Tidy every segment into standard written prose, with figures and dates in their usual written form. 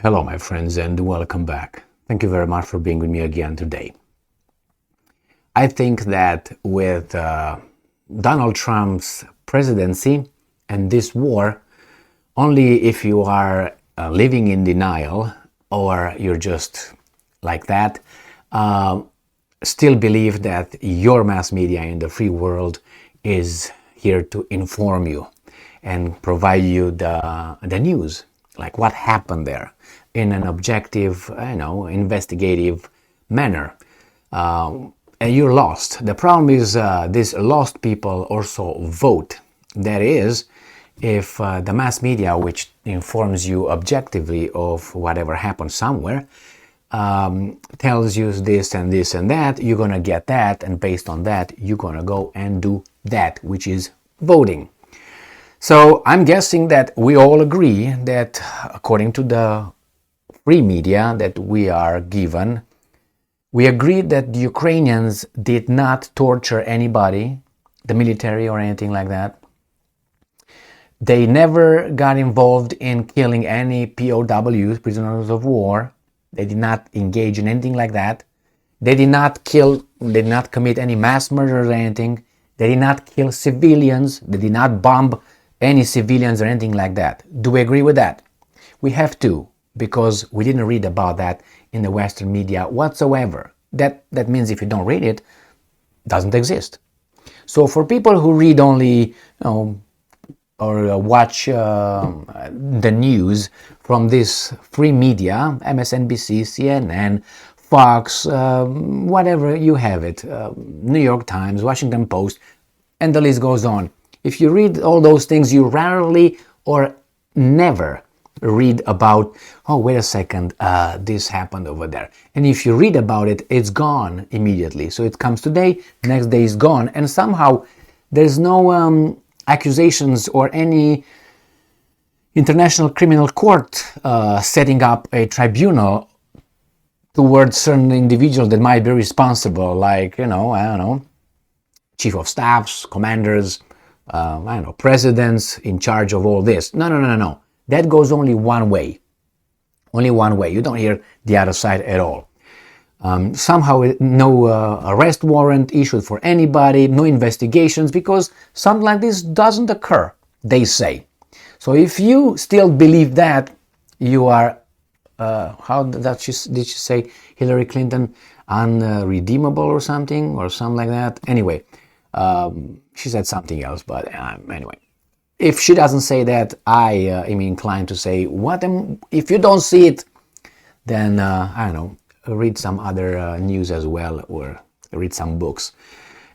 Hello, my friends, and welcome back. Thank you very much for being with me again today. I think that with Donald Trump's presidency and this war, only if you are living in denial or you're just like that, still believe that your mass media in the free world is here to inform you and provide you the news, like what happened there, in an objective, investigative manner. And you're lost. The problem is these lost people also vote. That is, if the mass media, which informs you objectively of whatever happened somewhere, tells you this and this and that, you're going to get that, and based on that, you're going to go and do that, which is voting. So I'm guessing that we all agree that according to the free media that we are given, we agreed that the Ukrainians did not torture anybody, the military or anything like that. They never got involved in killing any POWs, prisoners of war. They did not engage in anything like that. They did not commit any mass murders or anything. They did not kill civilians. They did not bomb any civilians or anything like that. Do we agree with that? We have to, because we didn't read about that in the Western media whatsoever. That means if you don't read it, it doesn't exist. So for people who read only, or watch the news from this free media, MSNBC, CNN, Fox, whatever you have it, New York Times, Washington Post, and the list goes on. If you read all those things, you rarely or never read about, oh, wait a second, this happened over there. And if you read about it, it's gone immediately. So it comes today, next day is gone, and somehow there's no accusations or any international criminal court setting up a tribunal towards certain individuals that might be responsible, like, chief of staffs, commanders, presidents in charge of all this. No. That goes only one way. Only one way. You don't hear the other side at all. Somehow no arrest warrant issued for anybody, no investigations, because something like this doesn't occur, they say. So if you still believe that, you are, did she say, Hillary Clinton, unredeemable or something like that? Anyway, she said something else, but anyway. If she doesn't say that, I am inclined to say, if you don't see it, then, read some other news as well, or read some books,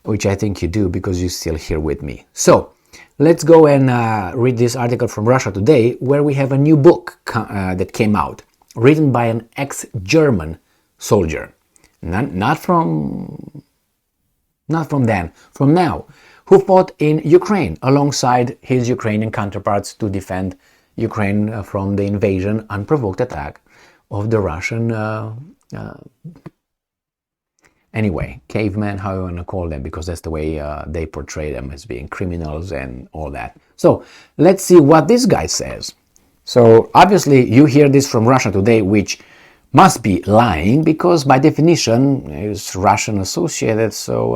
which I think you do because you're still here with me. So, let's go and read this article from Russia Today, where we have a new book that came out, written by an ex-German soldier. Not from then, from now, who fought in Ukraine alongside his Ukrainian counterparts to defend Ukraine from the invasion, unprovoked attack of the Russian, cavemen, how you want to call them, because that's the way they portray them, as being criminals and all that. So let's see what this guy says. So obviously you hear this from Russia Today, which must be lying, because by definition is Russian associated, so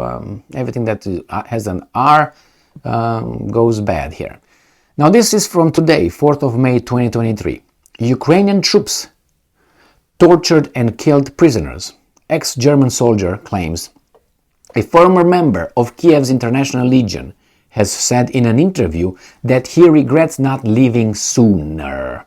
everything that has an R goes bad here. Now this is from today, 4th of May 2023. Ukrainian troops tortured and killed prisoners. Ex-German soldier claims. A former member of Kiev's International Legion has said in an interview that he regrets not leaving sooner.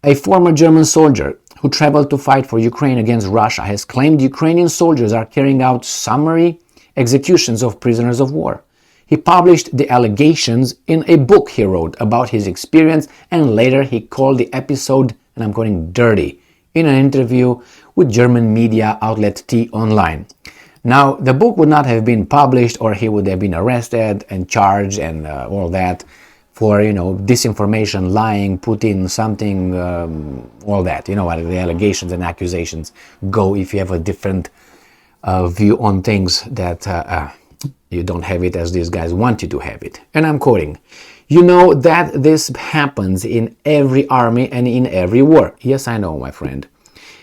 A former German soldier who traveled to fight for Ukraine against Russia has claimed Ukrainian soldiers are carrying out summary executions of prisoners of war. He published the allegations in a book he wrote about his experience, and later he called the episode, and I'm quoting, dirty, in an interview with German media outlet T-Online. Now, the book would not have been published, or he would have been arrested and charged and all that for, disinformation, lying, put in something, all that. You know what the allegations and accusations go if you have a different view on things that you don't have it as these guys want you to have it. And I'm quoting, You know that this happens in every army and in every war. Yes, I know, my friend.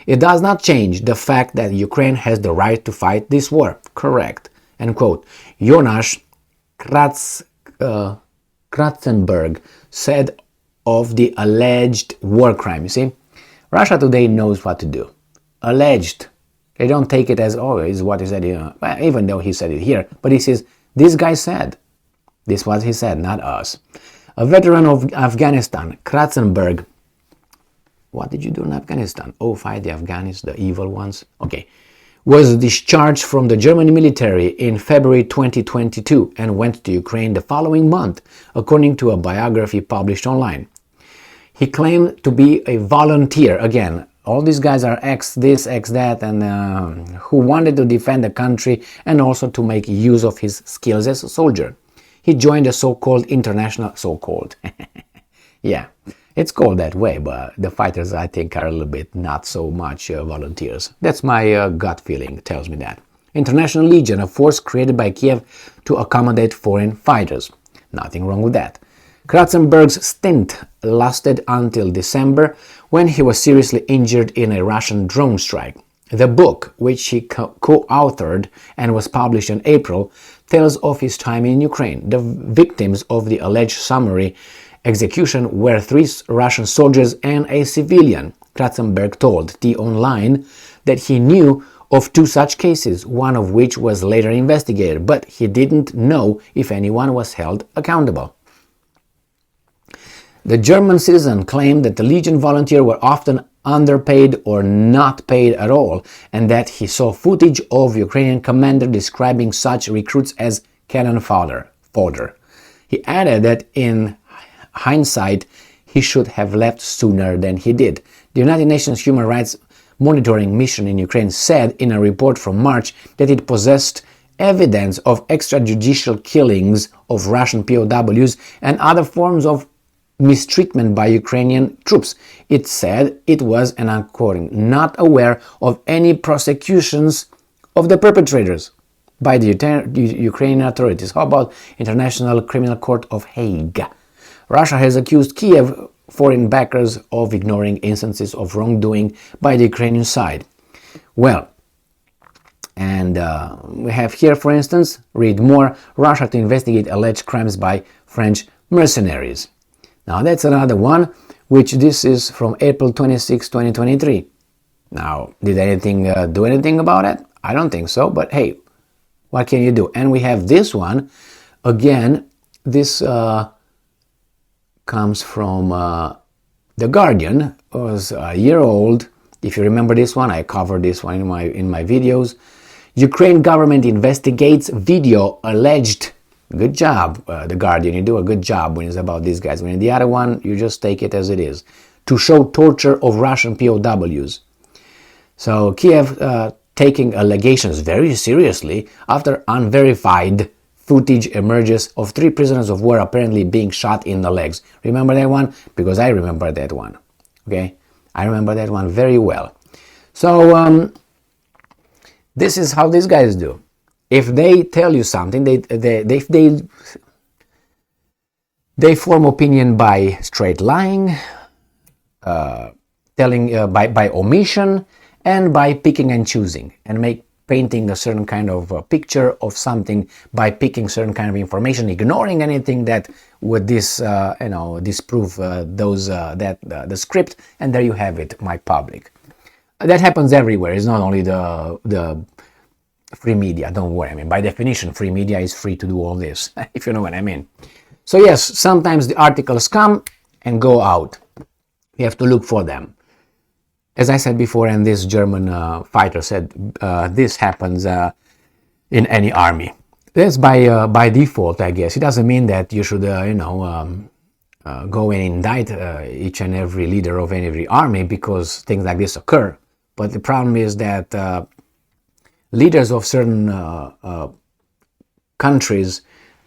It does not change the fact that Ukraine has the right to fight this war. Correct. End quote. Jonas Kratzenberg said of the alleged war crime. You see, Russia today knows what to do. Alleged. They don't take it as, oh, is what he said here. Well, even though he said it here. But he says, this guy said. This was he said, not us. A veteran of Afghanistan, Kratzenberg. What did you do in Afghanistan? Oh, fight the Afghans, the evil ones. Okay. Was discharged from the German military in February 2022 and went to Ukraine the following month, according to a biography published online. He claimed to be a volunteer. Again, all these guys are ex this, ex that, and who wanted to defend the country and also to make use of his skills as a soldier. He joined a so-called international, so-called, yeah, it's called that way, but the fighters, I think, are a little bit not so much volunteers. That's my gut feeling, tells me that. International Legion, a force created by Kiev to accommodate foreign fighters. Nothing wrong with that. Kratzenberg's stint lasted until December, when he was seriously injured in a Russian drone strike. The book, which he co-authored and was published in April, tells of his time in Ukraine. The victims of the alleged summary execution were 3 Russian soldiers and a civilian. Kratzenberg told T-Online that he knew of 2 such cases, one of which was later investigated, but he didn't know if anyone was held accountable. The German citizen claimed that the Legion volunteers were often underpaid or not paid at all, and that he saw footage of Ukrainian commander describing such recruits as cannon fodder. He added that in hindsight, he should have left sooner than he did. The United Nations Human Rights Monitoring Mission in Ukraine said in a report from March that it possessed evidence of extrajudicial killings of Russian POWs and other forms of mistreatment by Ukrainian troops. It said it was, and I'm quoting, not aware of any prosecutions of the perpetrators by the Ukrainian authorities. How about International Criminal Court of Hague? Russia has accused Kiev, foreign backers, of ignoring instances of wrongdoing by the Ukrainian side. Well, and we have here, for instance, read more, Russia to investigate alleged crimes by French mercenaries. Now that's another one, which this is from April 26, 2023. Now, did anything do anything about it? I don't think so, but hey, what can you do? And we have this one, again, this comes from The Guardian. It was a year old. If you remember this one, I covered this one in my videos. Ukraine government investigates video alleged. Good job, The Guardian. You do a good job when it's about these guys. When the other one, you just take it as it is. To show torture of Russian POWs. So Kiev taking allegations very seriously after unverified footage emerges of 3 prisoners of war apparently being shot in the legs. Remember that one? Because I remember that one. Okay? I remember that one very well. So this is how these guys do. If they tell you something, they form opinion by straight lying, by omission, and by picking and choosing, and painting a certain kind of picture of something by picking certain kind of information, ignoring anything that would disprove the script, and there you have it, my public. That happens everywhere. It's not only the free media, don't worry. I mean, by definition, free media is free to do all this, if you know what I mean. So yes, sometimes the articles come and go out. You have to look for them. As I said before, and this German fighter said, this happens in any army. That's by default, I guess. It doesn't mean that you should, go and indict each and every leader of every army because things like this occur. But the problem is that leaders of certain countries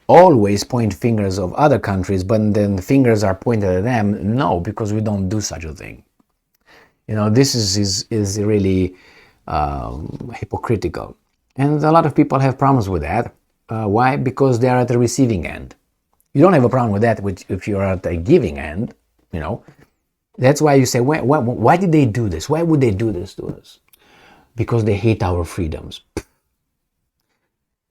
always point fingers of other countries, but then the fingers are pointed at them. No, because we don't do such a thing. This is really hypocritical. And a lot of people have problems with that. Why? Because they are at the receiving end. You don't have a problem with that if you're at the giving end, That's why you say, why did they do this? Why would they do this to us? Because they hate our freedoms.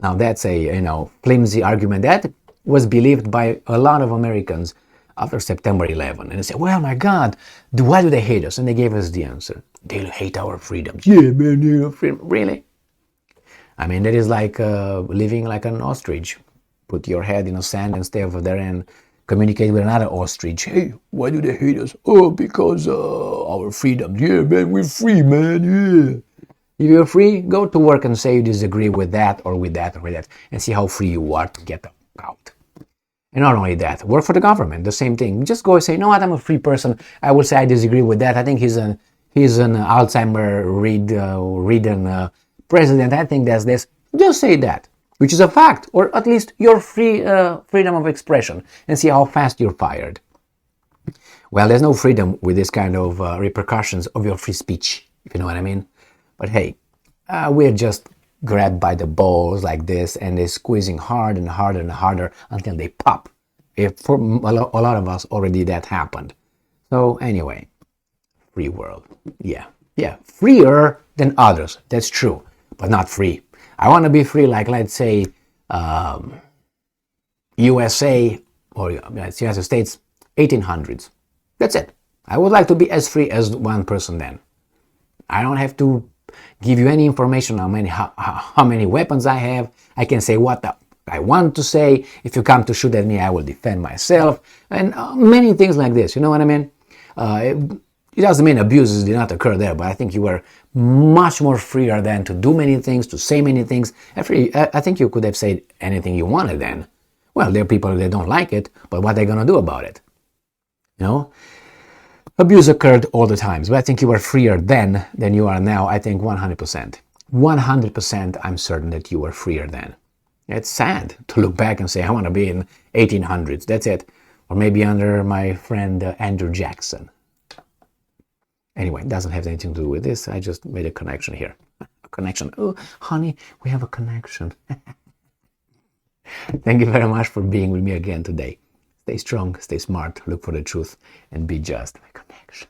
Now that's a, flimsy argument that was believed by a lot of Americans after September 11. And they say, well, my God, why do they hate us? And they gave us the answer. They hate our freedoms. Yeah, man, they hate freedom. Really? I mean, that is like living like an ostrich. Put your head in the sand and stay over there and communicate with another ostrich. Hey, why do they hate us? Oh, because our freedoms. Yeah, man, we're free, man, yeah. If you're free, go to work and say you disagree with that or with that or with that and see how free you are to get out. And not only that, work for the government, the same thing. Just go and say, you know what, I'm a free person. I will say I disagree with that. I think he's an Alzheimer-ridden president. I think that's this. Just say that, which is a fact, or at least your freedom of expression, and see how fast you're fired. Well, there's no freedom with this kind of repercussions of your free speech, if you know what I mean. But hey, we're just grabbed by the balls like this, and they're squeezing hard and harder and harder until they pop. For a lot of us already that happened. So anyway, free world. Yeah, freer than others. That's true, but not free. I want to be free like, let's say, USA or United States, 1800s. That's it. I would like to be as free as one person then. I don't have to give you any information on how many weapons I have. I can say what I want to say. If you come to shoot at me, I will defend myself. And many things like this. You know what I mean? It doesn't mean abuses did not occur there, but I think you were much more freer then to do many things, to say many things. I think you could have said anything you wanted then. Well, there are people that don't like it, but what are they going to do about it? Abuse occurred all the times, but I think you were freer then than you are now. I think 100%. 100% I'm certain that you were freer then. It's sad to look back and say, I want to be in 1800s. That's it. Or maybe under my friend Andrew Jackson. Anyway, it doesn't have anything to do with this. I just made a connection here. A connection. Oh, honey, we have a connection. Thank you very much for being with me again today. Stay strong, stay smart, look for the truth, and be just. A connection.